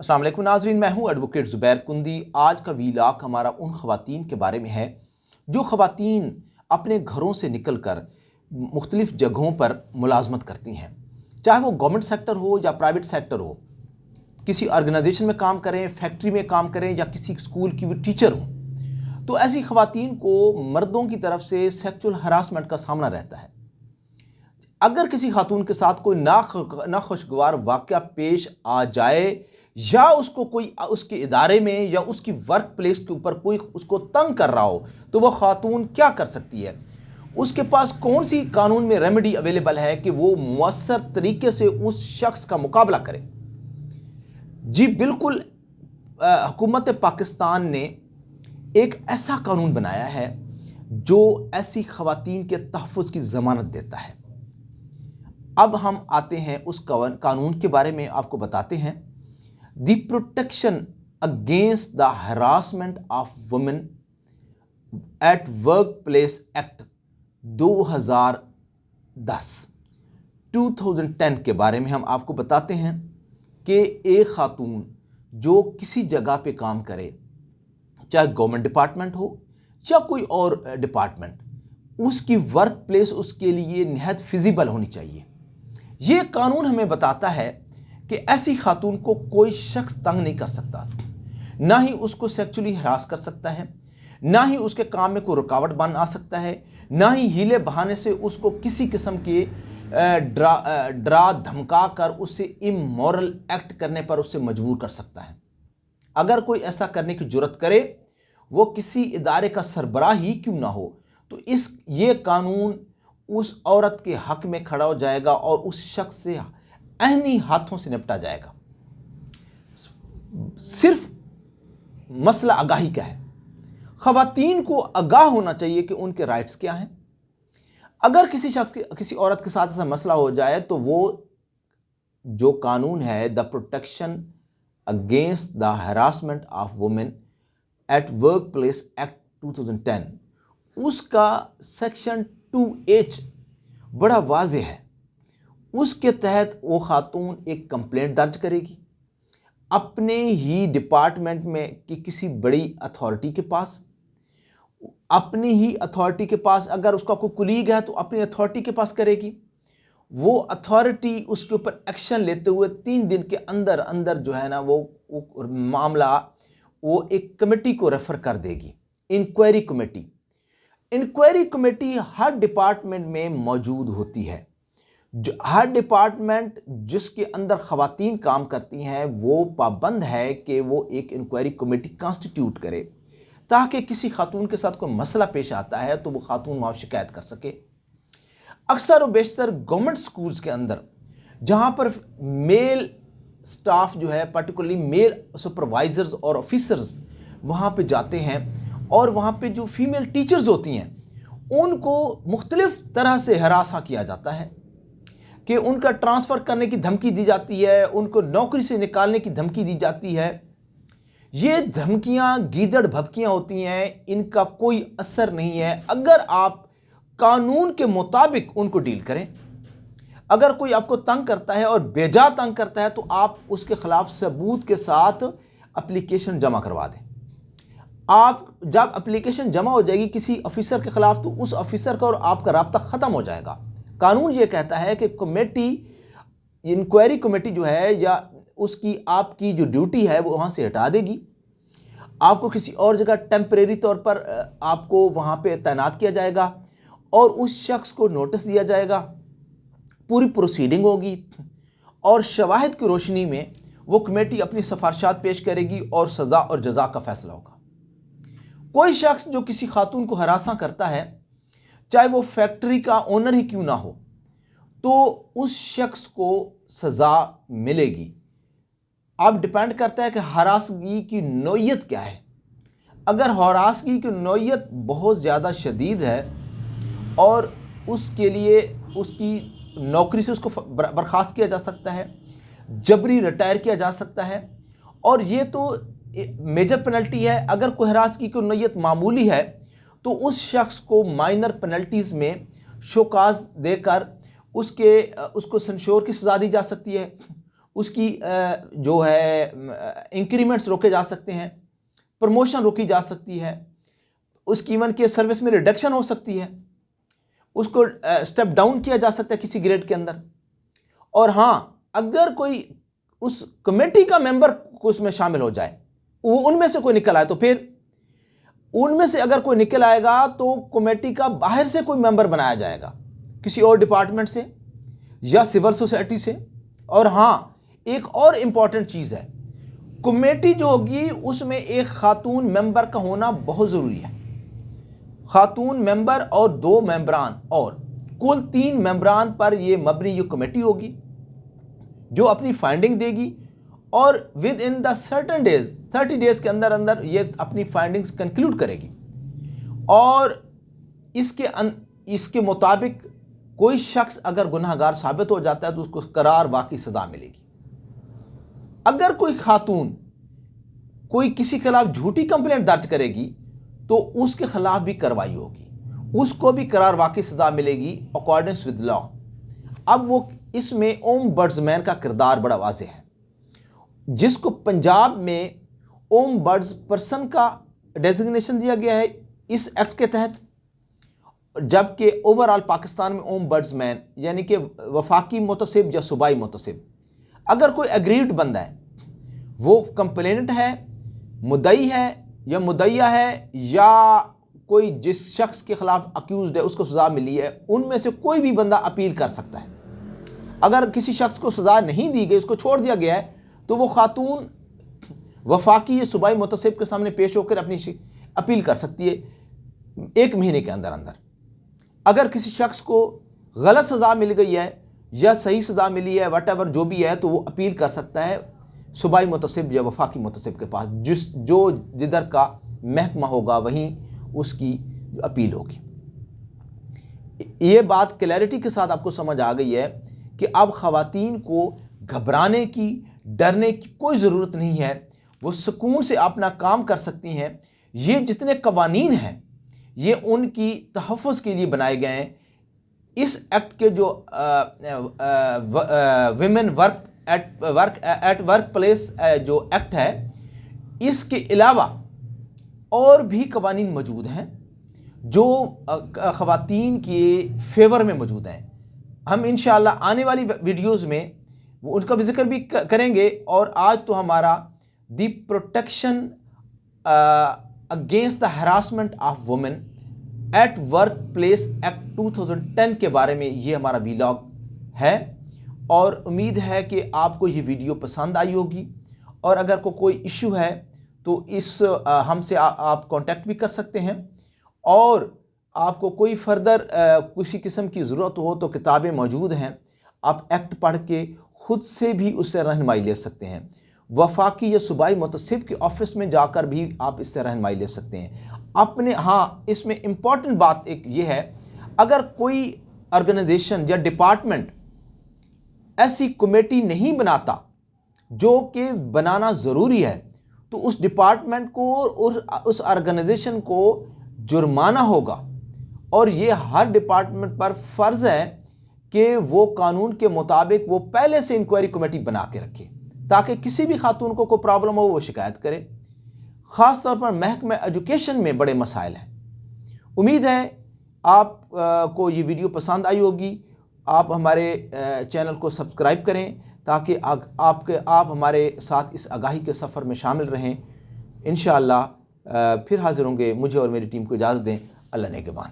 अस्सलाम वालेकुम नाज़रीन, मैं हूँ एडवोकेट ज़ुबैर कुंदी। आज का वीलाग हमारा उन ख़वातीन के बारे में है जो ख़वातीन अपने घरों से निकल कर मुख्तलिफ़ जगहों पर मुलाजमत करती हैं, चाहे वो गवर्नमेंट सेक्टर हो या प्राइवेट सेक्टर हो, किसी ऑर्गेनाइजेशन में काम करें, फैक्ट्री में काम करें या किसी स्कूल की वो टीचर हों। तो ऐसी ख़वातीन को मर्दों की तरफ से सेक्सुअल हरासमेंट का सामना रहता है। अगर किसी खातून के साथ कोई नाखुशगवार वाक़या पेश आ जाए या उसको कोई उसके इदारे में या उसकी वर्क प्लेस के ऊपर कोई उसको तंग कर रहा हो, तो वह खातून क्या कर सकती है? उसके पास कौन सी कानून में रेमेडी अवेलेबल है कि वो मुअस्सर तरीके से उस शख्स का मुकाबला करे? जी बिल्कुल, हुकूमत पाकिस्तान ने एक ऐसा कानून बनाया है जो ऐसी ख़वातीन के तहफ़्फ़ुज़ की ज़मानत देता है। अब हम आते हैं उस कानून के बारे में, आपको बताते हैं। The protection against the harassment of women at work place act 2010 के बारे में हम आपको बताते हैं कि एक खातून जो किसी जगह पे काम करे, चाहे गवर्नमेंट डिपार्टमेंट हो या कोई और डिपार्टमेंट, उसकी वर्क प्लेस उसके लिए निहायत फिजिबल होनी चाहिए। ये कानून हमें बताता है कि ऐसी खातून को कोई शख्स तंग नहीं कर सकता, ना ही उसको सेक्सुअली हरास कर सकता है, ना ही उसके काम में कोई रुकावट बन आ सकता है, ना ही हीले बहाने से उसको किसी किस्म के डरा धमका कर उससे इमोरल एक्ट करने पर उससे मजबूर कर सकता है। अगर कोई ऐसा करने की जुर्रत करे, वो किसी इदारे का सरबराह ही क्यों ना हो, तो ये कानून उस औरत के हक में खड़ा हो जाएगा और उस शख्स से ऐनी हाथों से निपटा जाएगा। सिर्फ मसला आगाही का है। ख़वातीन को आगाह होना चाहिए कि उनके राइट्स क्या हैं। अगर किसी औरत के साथ ऐसा मसला हो जाए तो वो जो कानून है, the protection against the harassment of women at work place act 2010, उसका सेक्शन 2H बड़ा वाज़ेह है। उसके तहत वो खातून एक कंप्लेंट दर्ज करेगी अपने ही डिपार्टमेंट में कि किसी बड़ी अथॉरिटी के पास, अपनी ही अथॉरिटी के पास। अगर उसका कोई कुलीग है तो अपनी अथॉरिटी के पास करेगी। वो अथॉरिटी उसके ऊपर एक्शन लेते हुए 3 दिन के अंदर अंदर जो है ना वो मामला वो एक कमेटी को रेफ़र कर देगी, इंक्वायरी कमेटी। इंक्वायरी कमेटी हर डिपार्टमेंट में मौजूद होती है। जो हर डिपार्टमेंट जिसके अंदर ख़वातीन काम करती हैं वो पाबंद है कि वो एक इंक्वायरी कमेटी कॉन्स्टिट्यूट करे, ताकि किसी खातून के साथ कोई मसला पेश आता है तो वो खातून वहाँ शिकायत कर सके। अक्सर व बेशतर गवर्नमेंट स्कूल्स के अंदर जहाँ पर मेल स्टाफ जो है, पर्टिकुलरली मेल सुपरवाइज़र्स और ऑफिसर्स वहाँ पे जाते हैं और वहाँ पे जो फीमेल टीचर्स होती हैं उनको मुख्तलिफ़ तरह से हरासा किया जाता है कि उनका ट्रांसफ़र करने की धमकी दी जाती है, उनको नौकरी से निकालने की धमकी दी जाती है। ये धमकियाँ गीदड़ भभकियाँ होती हैं, इनका कोई असर नहीं है अगर आप कानून के मुताबिक उनको डील करें। अगर कोई आपको तंग करता है और बेजा तंग करता है तो आप उसके ख़िलाफ़ सबूत के साथ एप्लीकेशन जमा करवा दें। आप जब एप्लीकेशन जमा हो जाएगी किसी ऑफिसर के ख़िलाफ़ तो उस ऑफिसर का और आपका राब्ता ख़त्म हो जाएगा। कानून ये कहता है कि कमेटी, इंक्वायरी कमेटी जो है या उसकी आपकी जो ड्यूटी है वो वहाँ से हटा देगी। आपको किसी और जगह टेम्परेरी तौर पर आपको वहाँ पे तैनात किया जाएगा और उस शख्स को नोटिस दिया जाएगा। पूरी प्रोसीडिंग होगी और शवाहिद की रोशनी में वो कमेटी अपनी सिफारिशात पेश करेगी और सज़ा और जज़ा का फ़ैसला होगा। कोई शख्स जो किसी खातून को हरासा करता है, चाहे वो फैक्ट्री का ओनर ही क्यों ना हो, तो उस शख्स को सज़ा मिलेगी। अब डिपेंड करता है कि हरासगी की नौयत क्या है। अगर हरासगी की नौयत बहुत ज़्यादा शदीद है और उसके लिए उसकी नौकरी से उसको बर्खास्त किया जा सकता है, जबरी रिटायर किया जा सकता है, और ये तो मेजर पेनल्टी है। अगर कोई हरासगी की नौयत मामूली है तो उस शख्स को माइनर पेनल्टीज़ में शोकाज देकर उसको संशोर की सज़ा दी जा सकती है, اس کی جو ہے انکریمنٹس روکے جا سکتے ہیں، پروموشن روکی جا سکتی ہے، اس کی ایون کے سروس میں ریڈکشن ہو سکتی ہے، اس کو سٹیپ ڈاؤن کیا جا سکتا ہے کسی گریڈ کے اندر. اور ہاں، اگر کوئی اس کمیٹی کا ممبر کو اس میں شامل ہو جائے، وہ ان میں سے کوئی نکل آئے، تو پھر ان میں سے اگر کوئی نکل آئے گا تو کمیٹی کا باہر سے کوئی ممبر بنایا جائے گا، کسی اور ڈپارٹمنٹ سے یا سول سوسائٹی سے. اور ہاں، ایک اور امپورٹنٹ چیز ہے، کمیٹی جو ہوگی اس میں ایک خاتون ممبر کا ہونا بہت ضروری ہے. خاتون ممبر اور 2 ممبران، اور کل 3 ممبران پر یہ مبنی یہ کمیٹی ہوگی جو اپنی فائنڈنگ دے گی، اور within the certain days 30 days کے اندر اندر یہ اپنی فائنڈنگز کنکلوڈ کرے گی. اور اس کے مطابق کوئی شخص اگر گناہ گار ثابت ہو جاتا ہے تو اس کو قرار واقعی سزا ملے گی. اگر کوئی خاتون کوئی کسی خلاف جھوٹی کمپلینٹ درج کرے گی تو اس کے خلاف بھی کارروائی ہوگی، اس کو بھی قرار واقعی سزا ملے گی اکارڈنس ود لا. اب وہ اس میں اومبڈسمین کا کردار بڑا واضح ہے، جس کو پنجاب میں اومبڈس پرسن کا ڈیزگنیشن دیا گیا ہے اس ایکٹ کے تحت، جبکہ اوورآل پاکستان میں اومبڈسمین یعنی کہ وفاقی محتسب یا صوبائی محتسب، اگر کوئی اگریوڈ بندہ ہے، وہ کمپلینٹ ہے، مدعی ہے یا مدعیہ ہے، یا کوئی جس شخص کے خلاف اکیوزڈ ہے اس کو سزا ملی ہے، ان میں سے کوئی بھی بندہ اپیل کر سکتا ہے. اگر کسی شخص کو سزا نہیں دی گئی، اس کو چھوڑ دیا گیا ہے، تو وہ خاتون وفاقی یا صوبائی محتسب کے سامنے پیش ہو کر اپنی اپیل کر سکتی ہے 1 مہینے کے اندر اندر. اگر کسی شخص کو غلط سزا مل گئی ہے یا صحیح سزا ملی ہے، واٹ ایور جو بھی ہے، تو وہ اپیل کر سکتا ہے صوبائی محتسب یا وفاقی محتسب کے پاس، جو جدھر کا محکمہ ہوگا وہیں اس کی اپیل ہوگی. یہ بات کلیئرٹی کے ساتھ آپ کو سمجھ آ گئی ہے کہ اب خواتین کو گھبرانے کی، ڈرنے کی کوئی ضرورت نہیں ہے، وہ سکون سے اپنا کام کر سکتی ہیں. یہ جتنے قوانین ہیں یہ ان کی تحفظ کے لیے بنائے گئے ہیں. اس ایکٹ کے جو ویمن ایٹ ورک پلیس جو ایکٹ ہے، اس کے علاوہ اور بھی قوانین موجود ہیں جو خواتین کے فیور میں موجود ہیں. ہم انشاءاللہ آنے والی ویڈیوز میں ان کا بھی ذکر بھی کریں گے. اور آج تو ہمارا the protection against the harassment of women at workplace act 2010 کے بارے میں یہ ہمارا ویلاگ ہے. اور امید ہے کہ آپ کو یہ ویڈیو پسند آئی ہوگی، اور اگر کوئی ایشو ہے تو ہم سے آپ کانٹیکٹ بھی کر سکتے ہیں. اور آپ کو کوئی فردر کسی قسم کی ضرورت ہو تو کتابیں موجود ہیں، آپ ایکٹ پڑھ کے خود سے بھی اس سے رہنمائی لے سکتے ہیں. وفاقی یا صوبائی محتسب کے آفس میں جا کر بھی آپ اس سے رہنمائی لے سکتے ہیں. اس میں امپورٹنٹ بات ایک یہ ہے، اگر کوئی آرگنائزیشن یا ڈپارٹمنٹ ایسی کمیٹی نہیں بناتا جو کہ بنانا ضروری ہے، تو اس ڈپارٹمنٹ کو اور اس آرگنائزیشن کو جرمانہ ہوگا. اور یہ ہر ڈپارٹمنٹ پر فرض ہے کہ وہ قانون کے مطابق وہ پہلے سے انکوائری کمیٹی بنا کے رکھے، تاکہ کسی بھی خاتون کو کوئی پرابلم ہو وہ شکایت کرے. خاص طور پر محکمہ ایجوکیشن میں بڑے مسائل ہیں. امید ہے آپ کو یہ ویڈیو پسند آئی ہوگی. آپ ہمارے چینل کو سبسکرائب کریں تاکہ آپ ہمارے ساتھ اس آگاہی کے سفر میں شامل رہیں. انشاءاللہ پھر حاضر ہوں گے. مجھے اور میری ٹیم کو اجازت دیں. اللہ نگہبان.